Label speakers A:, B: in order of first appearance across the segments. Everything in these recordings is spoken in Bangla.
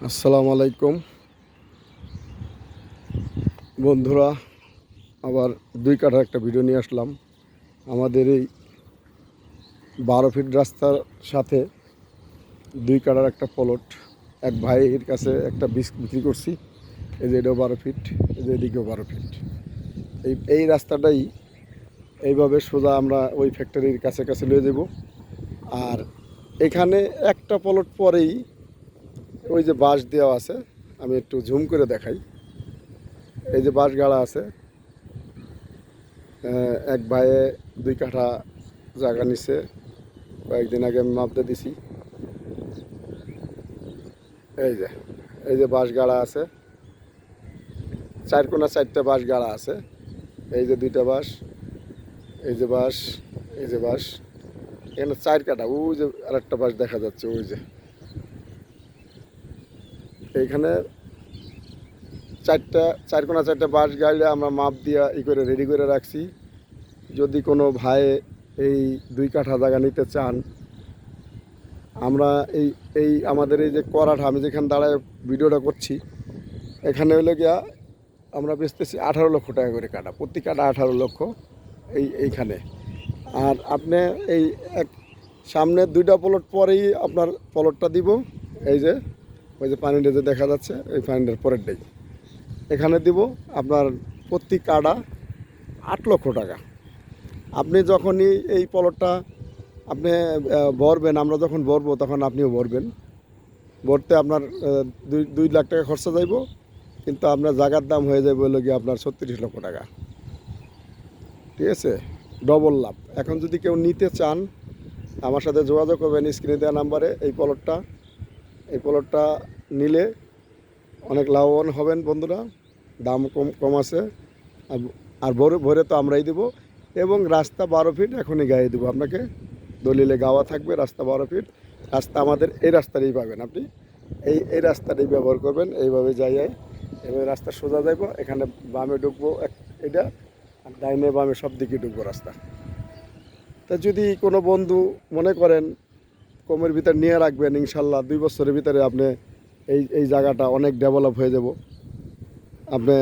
A: আসসালামু আলাইকুম বন্ধুরা, আবার 2 কাঠার একটা ভিডিও নিয়ে আসলাম। আমাদের এই 12 ফিট রাস্তার সাথে 2 কাঠার একটা প্লট এক ভাইয়ের কাছে একটা বীজ বিক্রি করছি। এই যে এটাও 12 ফিট, এই যে এদিকেও 12 ফিট। এই রাস্তাটাই এইভাবে সোজা আমরা ওই ফ্যাক্টরির কাছে কাছে নিয়ে যাব। আর এখানে একটা প্লট পরেই ওই যে বাঁশ দেওয়া আছে, আমি একটু ঝুম করে দেখাই। এই যে বাঁশ গাড়া আছে, এক ভাইয়ে 2 কাঠা জায়গা নিছে। কয়েকদিন আগে আমি মাপতে দিছি। এই যে এই যে বাঁশ গাড়া আছে, 4 কোণা 4টা বাঁশ গাড়া আছে। এই যে 2টা বাঁশ, এই যে বাঁশ, এই যে বাঁশ। এখানে 4 কাঠা। ওই যে আরেকটা বাঁশ দেখা যাচ্ছে, ওই যে এইখানে 4 কোণা 4টা বাঁশ গাড়লে আমরা মাপ দিয়ে করে রেডি করে রাখছি। যদি কোনো ভাই এই 2 কাঠা জায়গা নিতে চান, আমরা এই এই আমাদের এই যে করাটা, আমি যেখানে দাঁড়ায় ভিডিওটা করছি, এখানে হলো গিয়া আমরা বেচতেছি 18 লক্ষ টাকা করে কাঠা, প্রতি কাঠা 18 লক্ষ এইখানে। আর আপনি এই এক সামনে 2টা প্লট পরেই আপনার প্লটটা দিব। এই যে ওই যে পানিটা যে দেখা যাচ্ছে, এই পানিটার পরেরটাই এখানে দিব আপনার প্রতি কাঠা 8 লক্ষ টাকা। আপনি যখনই এই প্লটটা আপনি ভরবেন, আমরা যখন ভরবো তখন আপনিও ভরবেন। ভরতে আপনার 2 লাখ টাকা খরচা যাইব, কিন্তু আপনার জায়গার দাম হয়ে যাবে হলো গিয়ে আপনার 36 লক্ষ টাকা। ঠিক আছে, ডবল লাভ। এখন যদি কেউ নিতে চান, আমার সাথে যোগাযোগ করবেন স্ক্রিনে দেওয়া নাম্বারে। এই প্লটটা নিলে অনেক লাভবান হবেন বন্ধুরা। দাম কম আছে। আর ভরে তো আমরাই দেবো। এবং রাস্তা 12 ফিট এখনই গায়ে দেবো আপনাকে। দলিলে গাওয়া থাকবে রাস্তা 12 ফিট। রাস্তা আমাদের এই রাস্তাটাই পাবেন আপনি। এই রাস্তাটাই ব্যবহার করবেন। এইভাবে এভাবে রাস্তা সোজা যাইব। এখানে বামে ঢুকবো এটা, আর ডাইনে বামে সব দিকে ঢুকবো রাস্তা। তা যদি কোনো বন্ধু মনে করেন কমের ভিতর নিয়ে রাখবেন, ইনশাল্লাহ 2 বছরের ভিতরে আপনি এই জায়গাটা অনেক ডেভেলপ হয়ে যাব। আপনি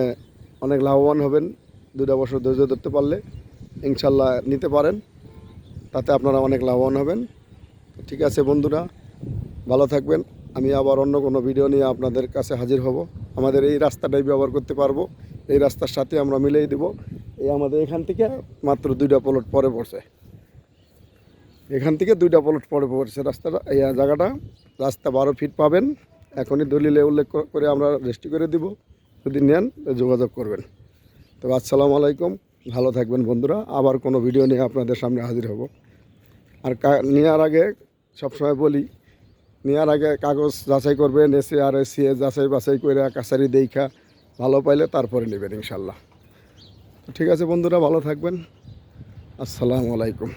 A: অনেক লাভবান হবেন 2টা বছর ধৈর্য ধরতে পারলে। ইনশাল্লাহ নিতে পারেন, তাতে আপনারা অনেক লাভবান হবেন। ঠিক আছে বন্ধুরা, ভালো থাকবেন। আমি আবার অন্য কোনো ভিডিও নিয়ে আপনাদের কাছে হাজির হব। আমাদের এই রাস্তাটাই ব্যবহার করতে পারবো। এই রাস্তার সাথে আমরা মিলিয়ে দেব। এই আমাদের এখান থেকে মাত্র 2টা প্লট পরে পড়ছে। এখান থেকে 2টা প্লট পরে পড়ছে রাস্তাটা, এই জায়গাটা। রাস্তা 12 ফিট পাবেন। এখনই দলিলে উল্লেখ করে আমরা রেজিস্ট্রি করে দিব। যদি নেন যোগাযোগ করবেন। তো আসসালামু আলাইকুম, ভালো থাকবেন বন্ধুরা। আবার কোনো ভিডিও নিয়ে আপনাদের সামনে হাজির হব। আর নেওয়ার আগে সবসময় বলি, নেওয়ার আগে কাগজ যাচাই করবেন, SAR/SCA যাচাই বাছাই করে কাছারি দেখা ভালো পাইলে তারপরে নেবেন ইনশাল্লাহ। ঠিক আছে বন্ধুরা, ভালো থাকবেন। আসসালামু আলাইকুম।